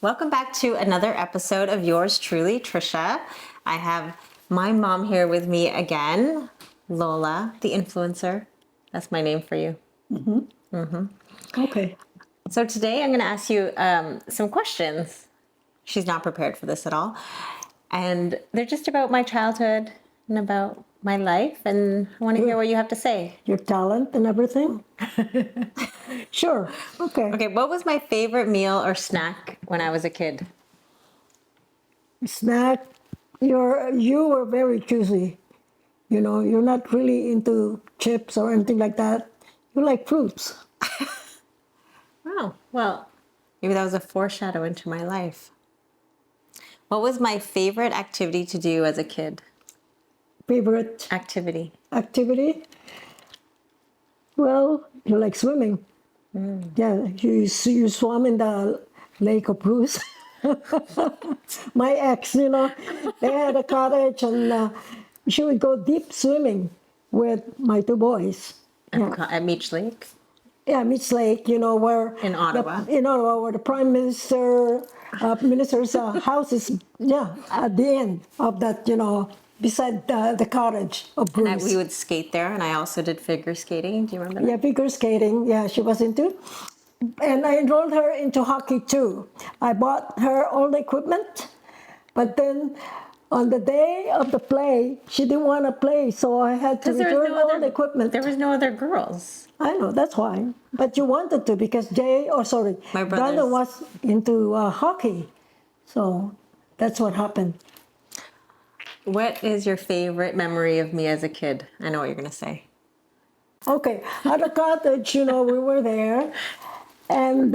Welcome back to another episode of yours truly, Trisha. I have my mom here with me again, Lola, the influencer. That's my name for you. Okay. So today I'm going to ask you some questions. She's not prepared for this at all. And they're just about my childhood and about my life. And I want to hear what you have to say. Your talent and everything? Sure. Okay. Okay, what was my favorite meal or snack when I was a kid? Snack. You were very choosy. You know, you're not really into chips or anything like that. You like fruits. Oh, well, maybe that was a foreshadow into my life. What was my favorite activity to do as a kid? Favorite Activity. activity? Well, you like swimming. Yeah, you swam in the Lake of Bruce. My ex, they had a cottage and she would go deep swimming with my two boys. Yeah. At Meech Lake? Yeah, Mitch Lake, where In Ottawa. in Ottawa, where the Prime Minister's house is, at the end of that, beside the cottage of Bruce. And we would skate there, and I also did figure skating. Do you remember that? Yeah, figure skating. Yeah, she was into. And I enrolled her into hockey too. I bought her all the equipment, but then on the day of the play, she didn't want to play, so I had to 'Cause there was return no all other- the equipment. There was no other girls. I know, that's why. But you wanted to because My Brandon brothers. was into hockey. So that's what happened. What is your favorite memory of me as a kid? I know what you're going to say. Okay, at the cottage, we were there. And,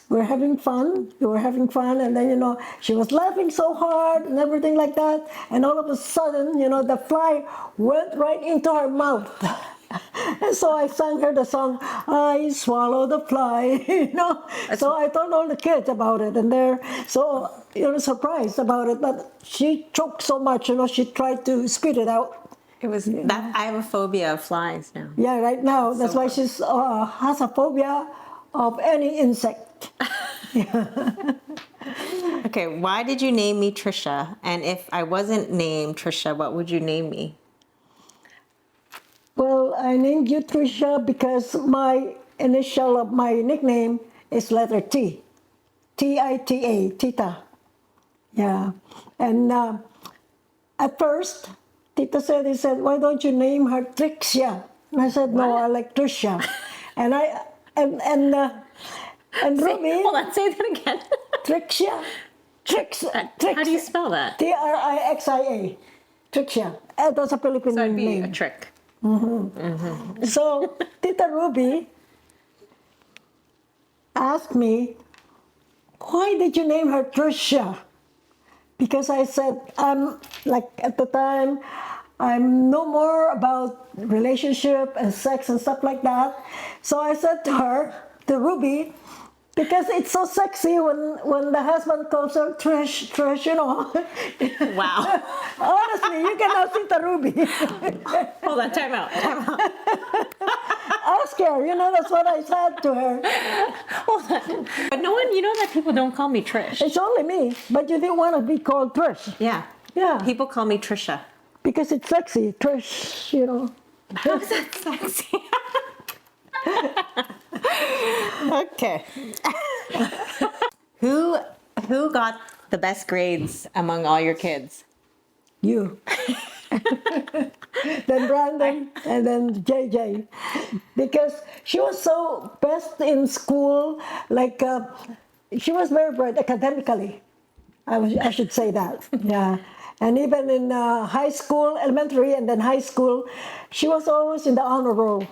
we were having fun. We were having fun. And then, she was laughing so hard and everything like that. And all of a sudden, the fly went right into her mouth. And so I sang her the song, I swallow the fly, So I told all the kids about it. And they're so, surprised about it. But she choked so much, she tried to spit it out. It was that I have a phobia of flies now. Yeah, right now. That's why she's has a phobia of any insect. Okay, why did you name me Trisha? And if I wasn't named Trisha, what would you name me? Well, I named you Trisha because my initial of my nickname is letter T. T-I-T-A, Tita. Yeah. And at first, Tita said, why don't you name her Trixia? And I said, no, I like Trisha. and Ruby, Hold on, say that again. Trixia. How do you spell that? Trixia. Trixia. That's a Philippine So it'd be name. a trick. So Tita Ruby asked me, why did you name her Trisha? Because I said, at the time, I'm no more about relationship and sex and stuff like that. So I said to her, to Ruby, because it's so sexy when the husband calls her Trish, Wow. Honestly, you can ask Tita Ruby. Hold on, time out. Ask her, that's what I said to her. Hold on. But no one, that people don't call me Trish. It's only me, but you didn't want to be called Trish. Yeah. Yeah. People call me Trisha. Because it's sexy, Trish, How is that sexy? Okay. Who got the best grades among all your kids? You. Then Brandon, and then JJ. Because she was so best in school, she was very bright academically. I should say that. Yeah. And even in high school, elementary, and then high school, she was always in the honor roll.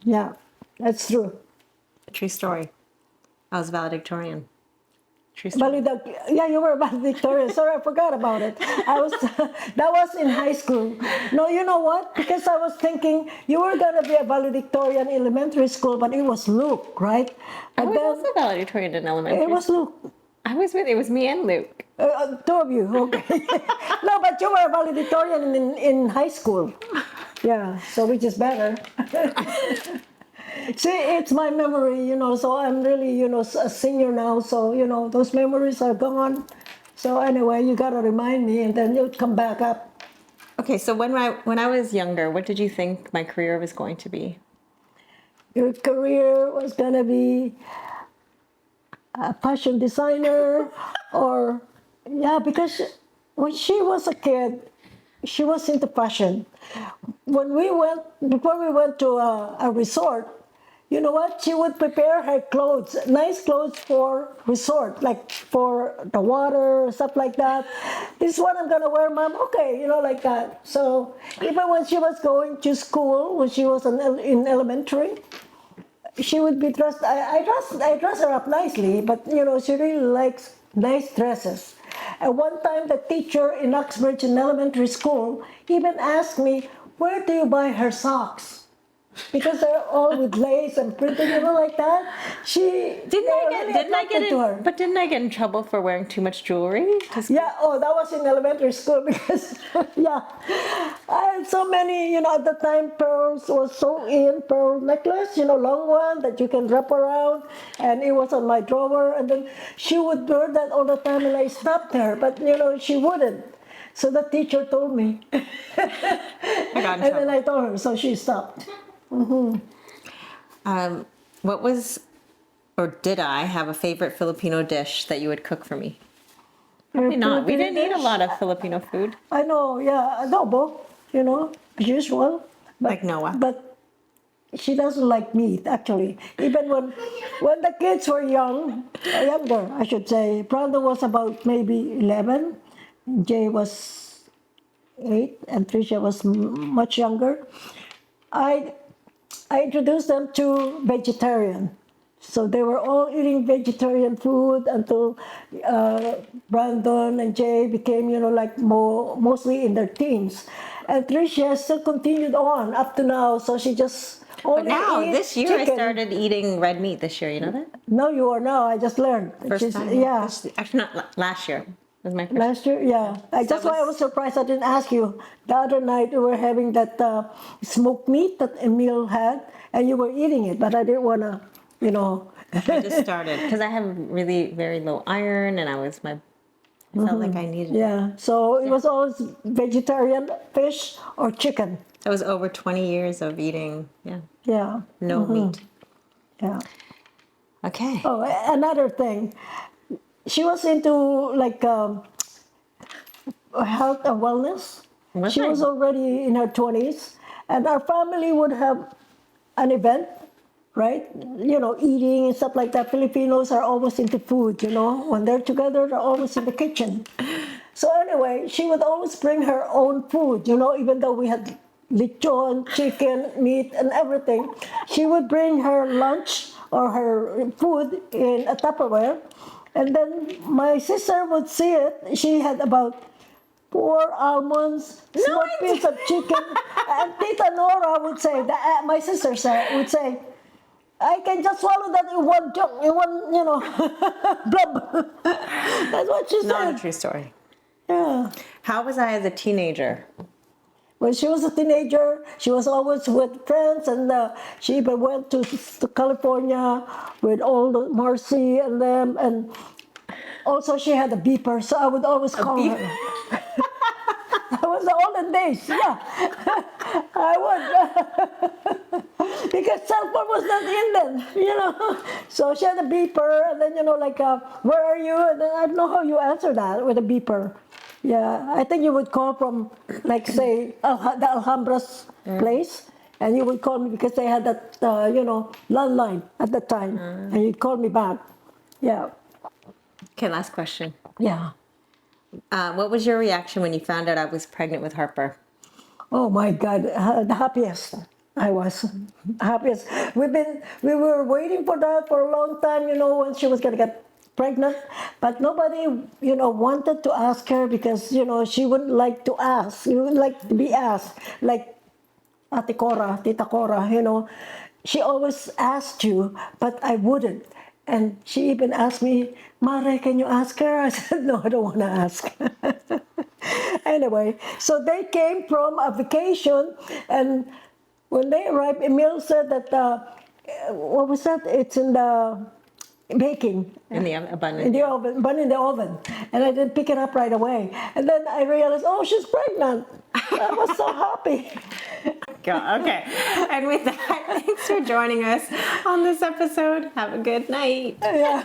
Yeah, that's true. True story. I was valedictorian. True story. Yeah, you were valedictorian. Sorry, I forgot about it. That was in high school. No, you know what? Because I was thinking you were gonna be a valedictorian in elementary school, but it was Luke, right? I But was also valedictorian in elementary. it was Luke. It was me and Luke. Two of you, okay. No, but you were a valedictorian in high school. Yeah, so which is better. See, it's my memory, so I'm really, a senior now. So, those memories are gone. So anyway, you got to remind me and then you'll come back up. Okay, so when I was younger, what did you think my career was going to be? Your career was going to be a fashion designer or, yeah, because when she was a kid, she was into fashion. Before we went to a resort, you know what? She would prepare her clothes, nice clothes for resort, like for the water, stuff like that. This is what I'm gonna wear, mom. Okay, like that. So even when she was going to school, when she was in elementary, she would be dressed. I dress her up nicely, but she really likes nice dresses. And one time, the teacher in Uxbridge in elementary school even asked me, "Where do you buy her socks?" Because they're all with lace and printed, like that. Didn't I get in trouble for wearing too much jewelry to school? Yeah, oh, that was in elementary school because, yeah, I had so many, at the time pearls was so in, pearl necklace, long one that you can wrap around, and it was on my drawer, and then she would wear that all the time, and I stopped her, but, she wouldn't. So the teacher told me. I got in And then trouble. I told her, so she stopped. What was, or did I have a favorite Filipino dish that you would cook for me? Probably not. We didn't eat a lot of Filipino food. I know, yeah, adobo, usual. But, Like Noah. But she doesn't like meat, actually. Even when the kids were younger, I should say. Brandon was about maybe 11, Jay was 8, and Trisha was much younger. I I introduced them to vegetarian. So they were all eating vegetarian food until Brandon and Jay became, like mostly in their teens. And Trisha still continued on up to now. So she just But only now, eats this year, chicken. I started eating red meat this year. You know that? No, you are now. I just learned. First time. Yeah. Actually, not last year. It was my first. Last year, yeah. That's why I was surprised I didn't ask you. The other night we were having that smoked meat that Emil had, and you were eating it, but I didn't want to, I just started because I have really very low iron, and I felt like I needed. Yeah, so it was always vegetarian, fish or chicken. That was over 20 years of eating. Yeah. Yeah, No meat. yeah. Okay. Oh, another thing. She was into like health and wellness. Was She I? was already in her 20s, and our family would have an event, right? Eating and stuff like that. Filipinos are always into food, When they're together, they're always in the kitchen. So anyway, she would always bring her own food, even though we had lechon, chicken, meat, and everything. She would bring her lunch or her food in a Tupperware. And then my sister would see it. She had about 4 almonds, small piece of chicken. And Tita Nora would say, my sister would say, I can just swallow that in one chunk, in one, blub. That's what she Not a said. true story. Yeah. How was I as a teenager? When she was a teenager, she was always with friends, and she even went to California with all the Marcy and them, and also she had a beeper, so I would always call her. That was the olden days, yeah. I would, because cell phone was not in then, So she had a beeper, and then, where are you? And then I don't know how you answer that with a beeper. Yeah, I think you would call from, like, say, the Alhambra's place, and you would call me because they had that, landline at that time, and you'd call me back. Yeah. Okay, last question. Yeah. What was your reaction when you found out I was pregnant with Harper? Oh my God, the happiest I was. Happiest. We were waiting for that for a long time, when she was gonna get pregnant, but nobody, wanted to ask her because, she wouldn't like to ask. She wouldn't like to be asked. Like Ate Cora, Tita Cora, she always asked you, but I wouldn't. And she even asked me, Mare, can you ask her? I said, no, I don't want to ask. Anyway, so they came from a vacation, and when they arrived, Emil said that what was that? It's in the baking. In the abundant. In the oven, bun in the oven. And I didn't pick it up right away. And then I realized, oh, she's pregnant. I was so happy. Okay. And with that, thanks for joining us on this episode. Have a good night. Yeah.